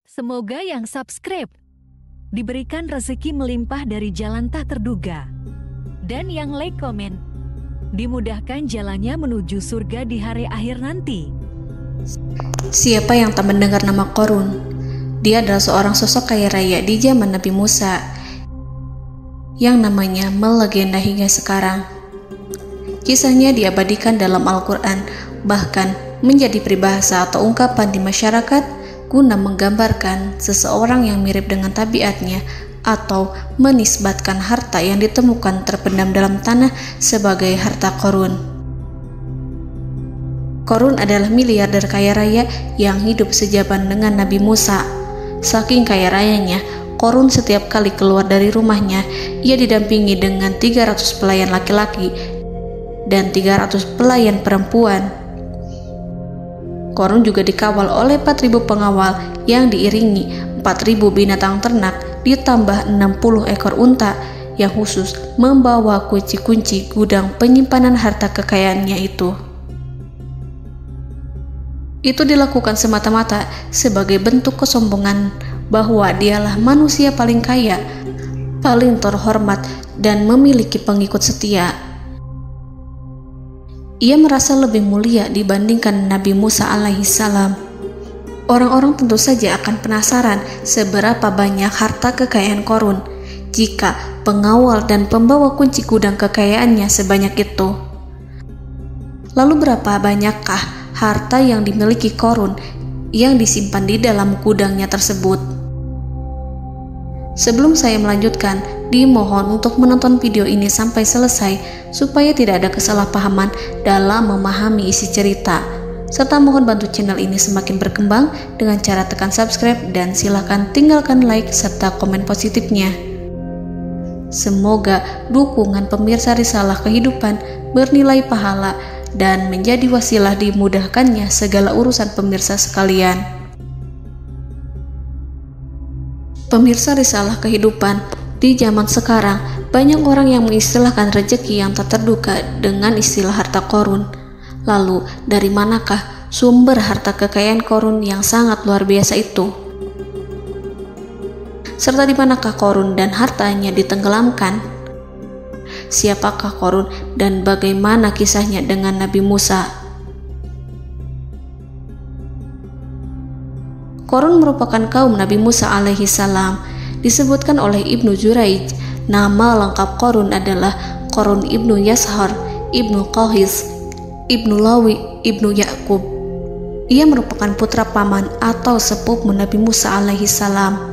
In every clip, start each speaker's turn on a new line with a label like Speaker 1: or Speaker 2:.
Speaker 1: Semoga yang subscribe diberikan rezeki melimpah dari jalan tak terduga. Dan yang like komen, dimudahkan jalannya menuju surga di hari akhir nanti.
Speaker 2: Siapa yang tak mendengar nama Qorun? Dia adalah seorang sosok kaya raya di zaman Nabi Musa yang namanya melegenda hingga sekarang. Kisahnya diabadikan dalam Al-Quran, bahkan menjadi peribahasa atau ungkapan di masyarakat guna menggambarkan seseorang yang mirip dengan tabiatnya atau menisbatkan harta yang ditemukan terpendam dalam tanah sebagai harta Qorun. Qorun adalah miliarder kaya raya yang hidup sejaman dengan Nabi Musa. Saking kaya rayanya, Qorun setiap kali keluar dari rumahnya, ia didampingi dengan 300 pelayan laki-laki dan 300 pelayan perempuan. Qorun juga dikawal oleh 4.000 pengawal yang diiringi 4.000 binatang ternak ditambah 60 ekor unta yang khusus membawa kunci-kunci gudang penyimpanan harta kekayaannya itu. Itu dilakukan semata-mata sebagai bentuk kesombongan bahwa dialah manusia paling kaya, paling terhormat, dan memiliki pengikut setia. Ia merasa lebih mulia dibandingkan Nabi Musa alaihissalam. Orang-orang tentu saja akan penasaran seberapa banyak harta kekayaan Qorun jika pengawal dan pembawa kunci gudang kekayaannya sebanyak itu. Lalu berapa banyakkah harta yang dimiliki Qorun yang disimpan di dalam gudangnya tersebut? Sebelum saya melanjutkan, dimohon untuk menonton video ini sampai selesai supaya tidak ada kesalahpahaman dalam memahami isi cerita, serta mohon bantu channel ini semakin berkembang dengan cara tekan subscribe dan silakan tinggalkan like serta komen positifnya. Semoga dukungan pemirsa Risalah Kehidupan bernilai pahala dan menjadi wasilah dimudahkannya segala urusan pemirsa sekalian. Pemirsa Risalah Kehidupan, di zaman sekarang banyak orang yang mengistilahkan rezeki yang tak terduga dengan istilah harta Qorun. Lalu dari manakah sumber harta kekayaan Qorun yang sangat luar biasa itu? Serta di manakah Qorun dan hartanya ditenggelamkan? Siapakah Qorun dan bagaimana kisahnya dengan Nabi Musa? Qorun merupakan kaum Nabi Musa alaihissalam. Disebutkan oleh Ibnu Jurayj, nama lengkap Qorun adalah Qorun ibnu Yashar, ibnu Qahis, ibnu Lawi, ibnu Yakub. Ia merupakan putra paman atau sepupu Nabi Musa alaihissalam.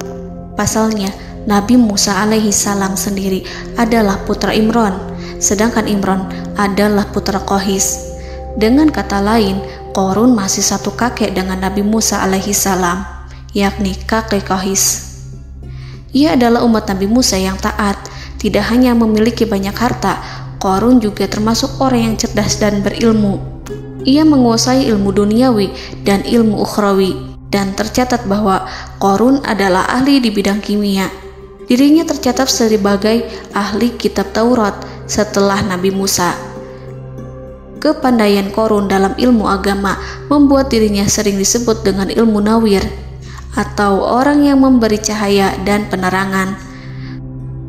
Speaker 2: Pasalnya, Nabi Musa alaihissalam sendiri adalah putra Imran, sedangkan Imran adalah putra Qahis. Dengan kata lain, Qorun masih satu kakek dengan Nabi Musa alaihissalam, yakni kakek Qahis. Ia adalah umat Nabi Musa yang taat. Tidak hanya memiliki banyak harta, Qorun juga termasuk orang yang cerdas dan berilmu. Ia menguasai ilmu duniawi dan ilmu ukhrawi, dan tercatat bahwa Qorun adalah ahli di bidang kimia. Dirinya tercatat sebagai ahli kitab Taurat setelah Nabi Musa. Kepandaian Qorun dalam ilmu agama membuat dirinya sering disebut dengan ilmu nawir, atau orang yang memberi cahaya dan penerangan.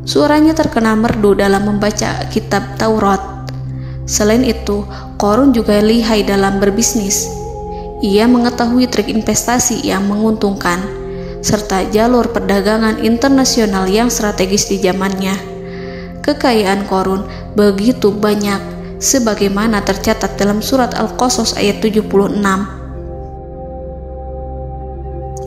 Speaker 2: Suaranya terkenal merdu dalam membaca kitab Taurat. Selain itu, Qorun juga lihai dalam berbisnis. Ia mengetahui trik investasi yang menguntungkan, serta jalur perdagangan internasional yang strategis di zamannya. Kekayaan Qorun begitu banyak, sebagaimana tercatat dalam surat Al-Qasas ayat 76.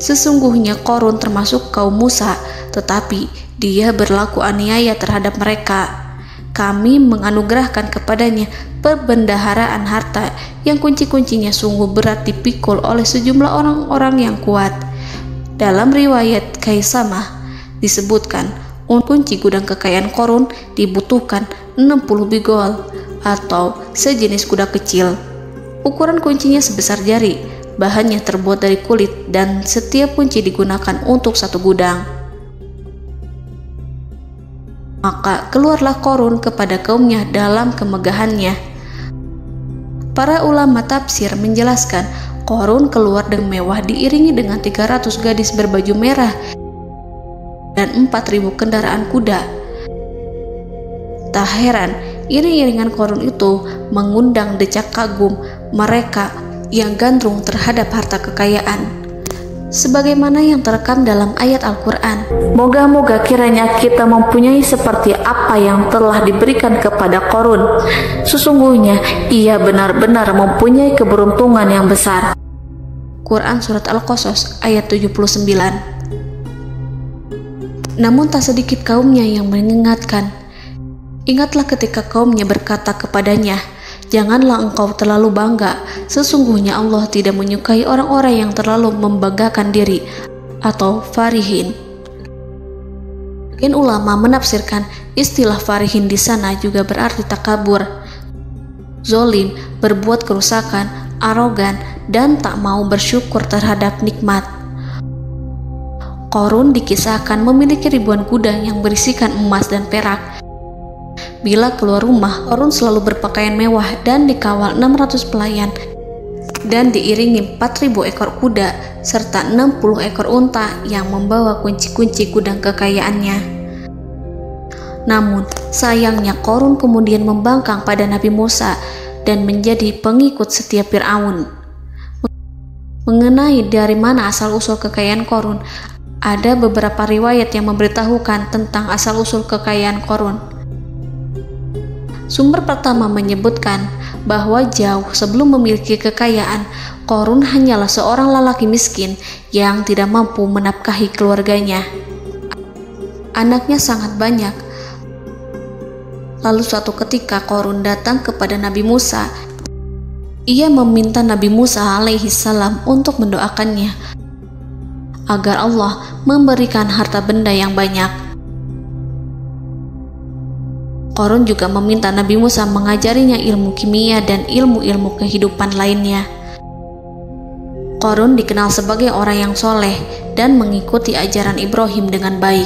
Speaker 2: Sesungguhnya Qorun termasuk kaum Musa, tetapi dia berlaku aniaya terhadap mereka. Kami menganugerahkan kepadanya perbendaharaan harta yang kunci-kuncinya sungguh berat dipikul oleh sejumlah orang-orang yang kuat. Dalam riwayat Kaisamah disebutkan, kunci gudang kekayaan Qorun dibutuhkan 60 bigol atau sejenis kuda kecil. Ukuran kuncinya sebesar jari, bahannya terbuat dari kulit, dan setiap kunci digunakan untuk satu gudang. Maka keluarlah Qorun kepada kaumnya dalam kemegahannya. Para ulama tafsir menjelaskan Qarun keluar dengan mewah diiringi dengan 300 gadis berbaju merah dan 4.000 kendaraan kuda. Tak heran, iring-iringan Qarun itu mengundang decak kagum mereka yang gandrung terhadap harta kekayaan. Sebagaimana yang terekam dalam ayat Al-Quran, moga-moga kiranya kita mempunyai seperti apa yang telah diberikan kepada Qarun. Sesungguhnya ia benar-benar mempunyai keberuntungan yang besar. Quran Surat Al-Qasas ayat 79. Namun tak sedikit kaumnya yang mengingatkan. Ingatlah ketika kaumnya berkata kepadanya, janganlah engkau terlalu bangga, sesungguhnya Allah tidak menyukai orang-orang yang terlalu membanggakan diri atau farihin. Ulama menafsirkan istilah farihin di sana juga berarti takabur, zolim, berbuat kerusakan, arogan, dan tak mau bersyukur terhadap nikmat. Qarun dikisahkan memiliki ribuan kuda yang berisikan emas dan perak. Bila keluar rumah, Qarun selalu berpakaian mewah dan dikawal 600 pelayan dan diiringi 4.000 ekor kuda serta 60 ekor unta yang membawa kunci-kunci gudang kekayaannya. Namun, sayangnya Qarun kemudian membangkang pada Nabi Musa dan menjadi pengikut setia Fir'aun. Mengenai dari mana asal-usul kekayaan Qarun, ada beberapa riwayat yang memberitahukan tentang asal-usul kekayaan Qarun. Sumber pertama menyebutkan bahwa jauh sebelum memiliki kekayaan, Qarun hanyalah seorang lelaki miskin yang tidak mampu menafkahi keluarganya. Anaknya sangat banyak. Lalu suatu ketika Qarun datang kepada Nabi Musa. Ia meminta Nabi Musa alaihi salam untuk mendoakannya agar Allah memberikan harta benda yang banyak. Qarun juga meminta Nabi Musa mengajarinya ilmu kimia dan ilmu-ilmu kehidupan lainnya. Qarun dikenal sebagai orang yang soleh dan mengikuti ajaran Ibrahim dengan baik,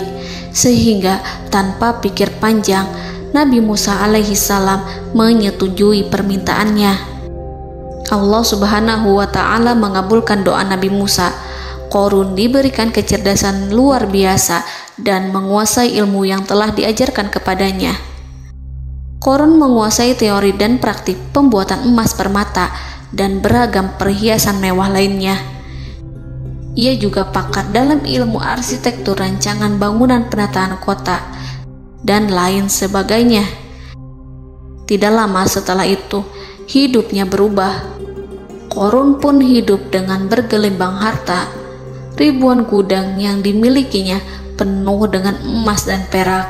Speaker 2: sehingga tanpa pikir panjang, Nabi Musa alaihi salam menyetujui permintaannya. Allah Subhanahu wa ta'ala mengabulkan doa Nabi Musa. Qarun diberikan kecerdasan luar biasa dan menguasai ilmu yang telah diajarkan kepadanya. Qarun menguasai teori dan praktik pembuatan emas permata dan beragam perhiasan mewah lainnya. Ia juga pakar dalam ilmu arsitektur, rancangan bangunan, penataan kota, dan lain sebagainya. Tidak lama setelah itu, hidupnya berubah. Qarun pun hidup dengan bergelimbang harta. Ribuan gudang yang dimilikinya penuh dengan emas dan perak.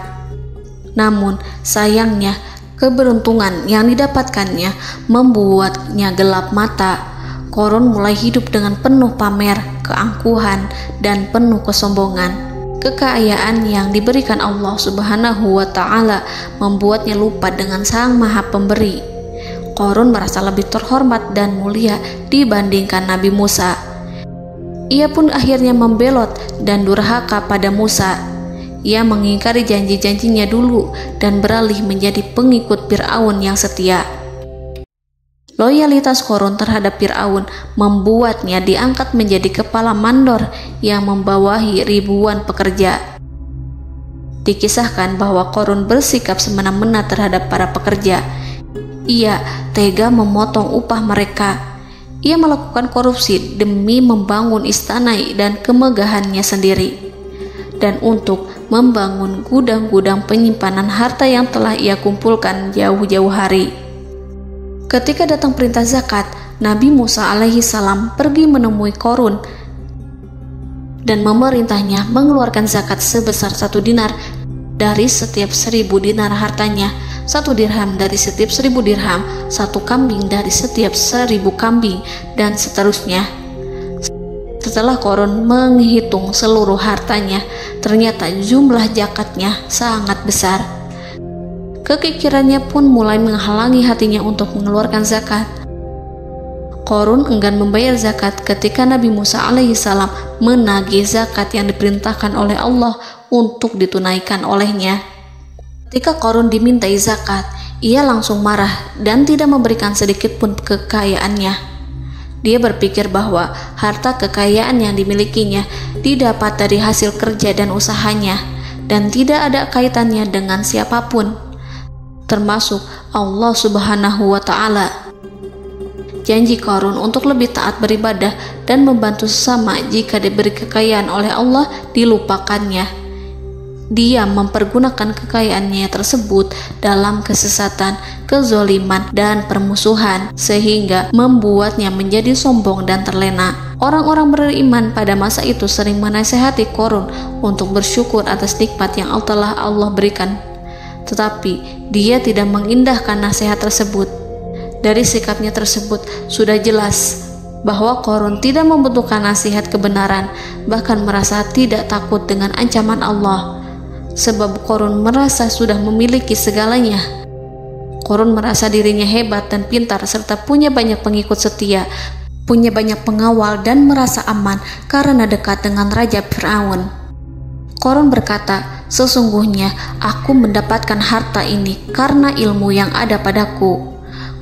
Speaker 2: Namun, sayangnya, keberuntungan yang didapatkannya membuatnya gelap mata. Qarun mulai hidup dengan penuh pamer, keangkuhan, dan penuh kesombongan. Kekayaan yang diberikan Allah Subhanahu wa ta'ala membuatnya lupa dengan Sang Maha Pemberi. Qarun merasa lebih terhormat dan mulia dibandingkan Nabi Musa. Ia pun akhirnya membelot dan durhaka pada Musa. Ia mengingkari janji-janjinya dulu dan beralih menjadi pengikut Fir'aun yang setia. Loyalitas Qarun terhadap Fir'aun membuatnya diangkat menjadi kepala mandor yang membawahi ribuan pekerja. Dikisahkan bahwa Qarun bersikap semena-mena terhadap para pekerja. Ia tega memotong upah mereka. Ia melakukan korupsi demi membangun istana dan kemegahannya sendiri, dan untuk membangun gudang-gudang penyimpanan harta yang telah ia kumpulkan jauh-jauh hari. Ketika datang perintah zakat, Nabi Musa alaihi salam pergi menemui Qarun dan memerintahnya mengeluarkan zakat sebesar 1 dinar dari setiap 1000 dinar hartanya, 1 dirham dari setiap 1000 dirham, 1 kambing dari setiap 1000 kambing, dan seterusnya. Setelah Qarun menghitung seluruh hartanya, ternyata jumlah zakatnya sangat besar. Kekikirannya pun mulai menghalangi hatinya untuk mengeluarkan zakat. Qarun enggan membayar zakat ketika Nabi Musa alaihissalam menagih zakat yang diperintahkan oleh Allah untuk ditunaikan olehnya. Ketika Qarun dimintai zakat, ia langsung marah dan tidak memberikan sedikit pun kekayaannya. Dia berpikir bahwa harta kekayaan yang dimilikinya didapat dari hasil kerja dan usahanya, dan tidak ada kaitannya dengan siapapun, termasuk Allah Subhanahu wa Ta'ala. Janji Qarun untuk lebih taat beribadah dan membantu sesama jika diberi kekayaan oleh Allah dilupakannya. Dia mempergunakan kekayaannya tersebut dalam kesesatan, kezoliman, dan permusuhan, sehingga membuatnya menjadi sombong dan terlena. Orang-orang beriman pada masa itu sering menasihati Qarun untuk bersyukur atas nikmat yang telah Allah berikan, tetapi dia tidak mengindahkan nasihat tersebut. Dari sikapnya tersebut sudah jelas bahwa Qarun tidak membutuhkan nasihat kebenaran, bahkan merasa tidak takut dengan ancaman Allah. Sebab Qarun merasa sudah memiliki segalanya. Qarun merasa dirinya hebat dan pintar serta punya banyak pengikut setia, punya banyak pengawal dan merasa aman karena dekat dengan Raja Fir'aun. Qarun berkata, "Sesungguhnya aku mendapatkan harta ini karena ilmu yang ada padaku."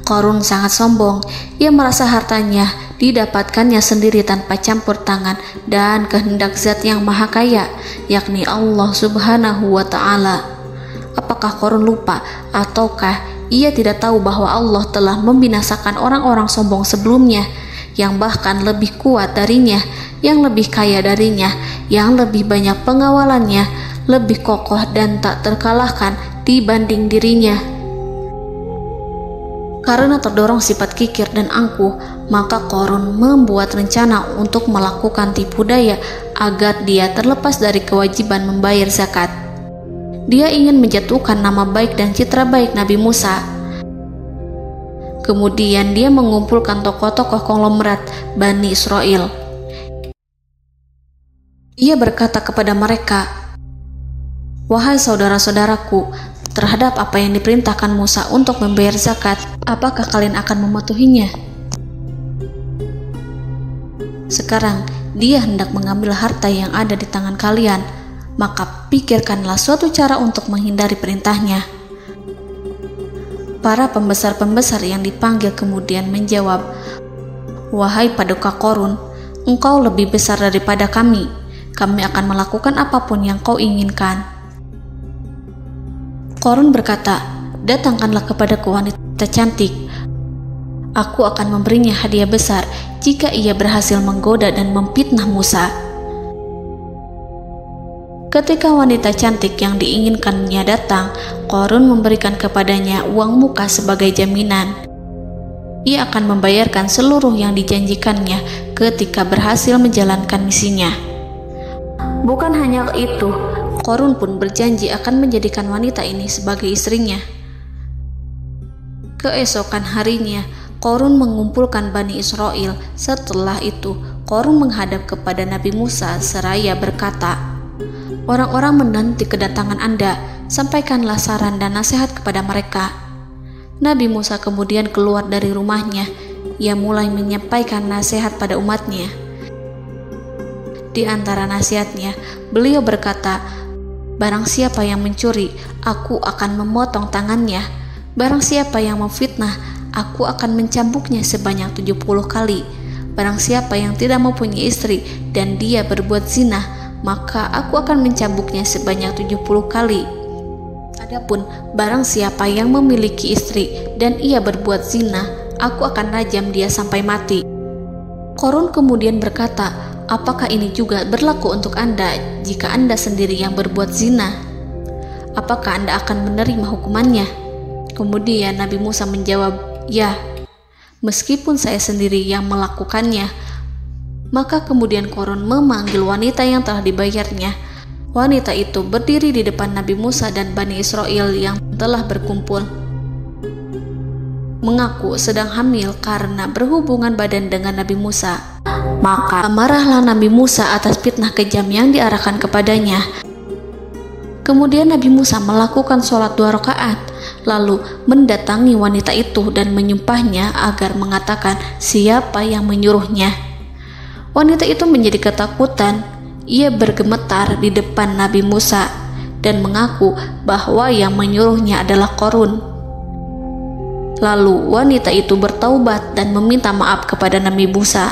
Speaker 2: Qarun sangat sombong. Ia merasa hartanya didapatkannya sendiri tanpa campur tangan dan kehendak Zat yang Maha Kaya, yakni Allah Subhanahu wa Ta'ala. Apakah Qarun lupa ataukah ia tidak tahu bahwa Allah telah membinasakan orang-orang sombong sebelumnya yang bahkan lebih kuat darinya, yang lebih kaya darinya, yang lebih banyak pengawalannya, lebih kokoh dan tak terkalahkan dibanding dirinya? Karena terdorong sifat kikir dan angkuh, maka Qarun membuat rencana untuk melakukan tipu daya agar dia terlepas dari kewajiban membayar zakat. Dia ingin menjatuhkan nama baik dan citra baik Nabi Musa. Kemudian dia mengumpulkan tokoh-tokoh konglomerat Bani Israel. Ia berkata kepada mereka, "Wahai saudara-saudaraku, terhadap apa yang diperintahkan Musa untuk membayar zakat, apakah kalian akan mematuhinya? Sekarang dia hendak mengambil harta yang ada di tangan kalian, maka pikirkanlah suatu cara untuk menghindari perintahnya." Para pembesar-pembesar yang dipanggil kemudian menjawab, "Wahai paduka Qarun, engkau lebih besar daripada kami. Kami akan melakukan apapun yang kau inginkan." Qarun berkata, "Datangkanlah kepadaku wanita cantik. Aku akan memberinya hadiah besar jika ia berhasil menggoda dan memfitnah Musa." Ketika wanita cantik yang diinginkannya datang, Qarun memberikan kepadanya uang muka sebagai jaminan. Ia akan membayarkan seluruh yang dijanjikannya ketika berhasil menjalankan misinya. Bukan hanya itu, Qarun pun berjanji akan menjadikan wanita ini sebagai istrinya. Keesokan harinya, Qarun mengumpulkan Bani Israel. Setelah itu, Qarun menghadap kepada Nabi Musa seraya berkata, "Orang-orang menanti kedatangan Anda, sampaikanlah saran dan nasihat kepada mereka." Nabi Musa kemudian keluar dari rumahnya. Ia mulai menyampaikan nasihat pada umatnya. Di antara nasihatnya, beliau berkata, "Barang siapa yang mencuri, aku akan memotong tangannya. Barang siapa yang memfitnah, aku akan mencambuknya sebanyak 70 kali. Barang siapa yang tidak mempunyai istri dan dia berbuat zina, maka aku akan mencambuknya sebanyak 70 kali. Adapun barang siapa yang memiliki istri dan ia berbuat zina, aku akan rajam dia sampai mati." Qarun kemudian berkata, "Apakah ini juga berlaku untuk Anda jika Anda sendiri yang berbuat zina? Apakah Anda akan menerima hukumannya?" Kemudian Nabi Musa menjawab, "Ya, meskipun saya sendiri yang melakukannya." Maka kemudian Qarun memanggil wanita yang telah dibayarnya. Wanita itu berdiri di depan Nabi Musa dan Bani Israel yang telah berkumpul, mengaku sedang hamil karena berhubungan badan dengan Nabi Musa. Maka marahlah Nabi Musa atas fitnah kejam yang diarahkan kepadanya. Kemudian Nabi Musa melakukan sholat 2 rakaat, lalu mendatangi wanita itu dan menyumpahnya agar mengatakan siapa yang menyuruhnya. Wanita itu menjadi ketakutan. Ia bergemetar di depan Nabi Musa dan mengaku bahwa yang menyuruhnya adalah Qarun. Lalu wanita itu bertaubat dan meminta maaf kepada Nabi Musa.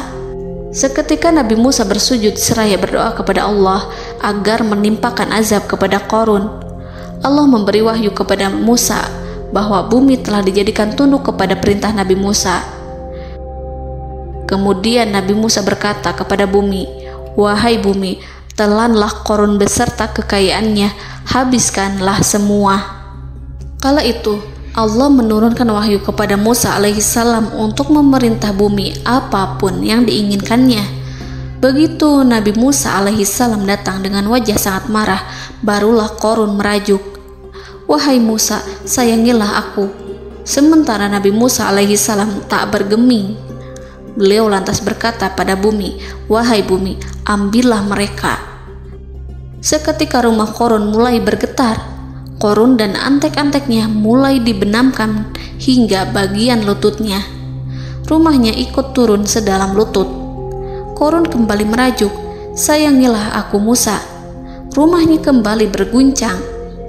Speaker 2: Seketika Nabi Musa bersujud seraya berdoa kepada Allah agar menimpakan azab kepada Qarun. Allah memberi wahyu kepada Musa bahwa bumi telah dijadikan tunduk kepada perintah Nabi Musa. Kemudian Nabi Musa berkata kepada bumi, "Wahai bumi, telanlah Qarun beserta kekayaannya, habiskanlah semua." Kala itu Allah menurunkan wahyu kepada Musa alaihissalam untuk memerintah bumi apapun yang diinginkannya. Begitu Nabi Musa alaihissalam datang dengan wajah sangat marah, barulah Qarun merajuk, "Wahai Musa, sayangilah aku." Sementara Nabi Musa alaihissalam tak bergeming. Beliau lantas berkata pada bumi, "Wahai bumi, ambillah mereka." Seketika rumah Qarun mulai bergetar. Qarun dan antek-anteknya mulai dibenamkan hingga bagian lututnya. Rumahnya ikut turun sedalam lutut. Qarun kembali merajuk, "Sayangilah aku Musa." Rumahnya kembali berguncang.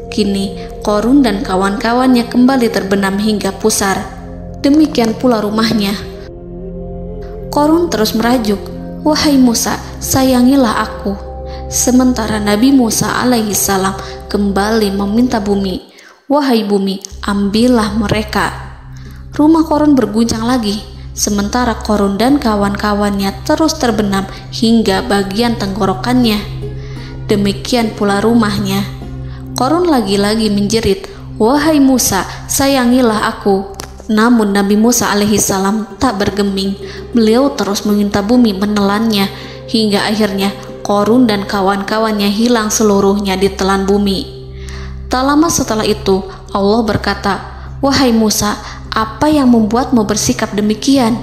Speaker 2: Kini Qarun dan kawan-kawannya kembali terbenam hingga pusar. Demikian pula rumahnya. Qarun terus merajuk, "Wahai Musa, sayangilah aku." Sementara Nabi Musa alaihissalam kembali meminta bumi, "Wahai bumi, ambillah mereka." Rumah Qarun berguncang lagi, sementara Qarun dan kawan-kawannya terus terbenam hingga bagian tenggorokannya. Demikian pula rumahnya. Qarun lagi-lagi menjerit, "Wahai Musa, sayangilah aku." Namun Nabi Musa alaihissalam tak bergeming. Beliau terus meminta bumi menelannya hingga akhirnya Qarun dan kawan-kawannya hilang seluruhnya ditelan bumi. Tak lama setelah itu Allah berkata, "Wahai Musa, apa yang membuatmu bersikap demikian?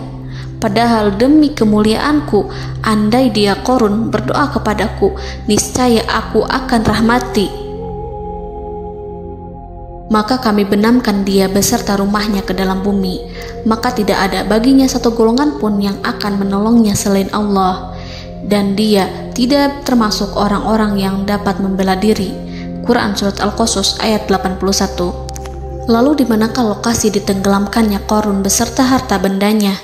Speaker 2: Padahal demi kemuliaanku, andai dia Qarun berdoa kepadaku, niscaya aku akan rahmati. Maka kami benamkan dia beserta rumahnya ke dalam bumi, maka tidak ada baginya satu golongan pun yang akan menolongnya selain Allah, dan dia tidak termasuk orang-orang yang dapat membela diri." Quran Surat Al-Qasas ayat 81. Lalu di manakah lokasi ditenggelamkannya Qarun beserta harta bendanya?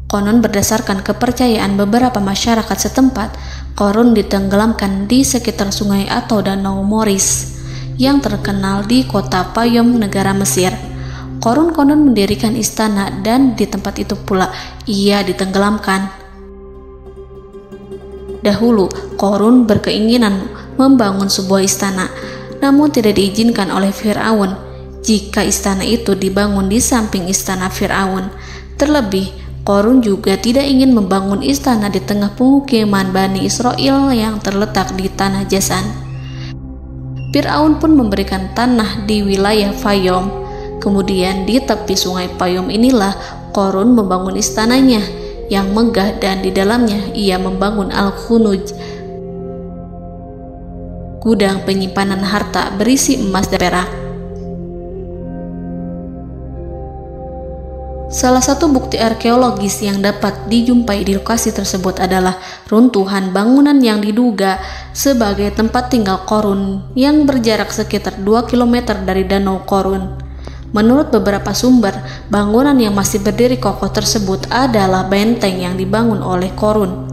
Speaker 2: Konon berdasarkan kepercayaan beberapa masyarakat setempat, Qarun ditenggelamkan di sekitar sungai atau danau Moris yang terkenal di kota Payom, negara Mesir. Qarun konon mendirikan istana dan di tempat itu pula ia ditenggelamkan. Dahulu, Qarun berkeinginan membangun sebuah istana, namun tidak diizinkan oleh Fir'aun jika istana itu dibangun di samping istana Fir'aun. Terlebih, Qarun juga tidak ingin membangun istana di tengah pemukiman Bani Israel yang terletak di tanah Jasan. Fir'aun pun memberikan tanah di wilayah Fayom. Kemudian di tepi sungai Payom inilah Qarun membangun istananya yang megah, dan di dalamnya ia membangun Al-Khunuj, gudang penyimpanan harta berisi emas dan perak. Salah satu bukti arkeologis yang dapat dijumpai di lokasi tersebut adalah runtuhan bangunan yang diduga sebagai tempat tinggal Qarun yang berjarak sekitar 2 km dari Danau Qarun. Menurut beberapa sumber, bangunan yang masih berdiri kokoh tersebut adalah benteng yang dibangun oleh Qarun.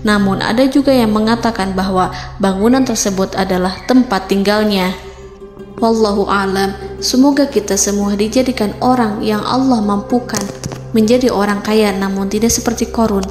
Speaker 2: Namun ada juga yang mengatakan bahwa bangunan tersebut adalah tempat tinggalnya. Wallahu a'lam. Semoga kita semua dijadikan orang yang Allah mampukan menjadi orang kaya namun tidak seperti Qarun,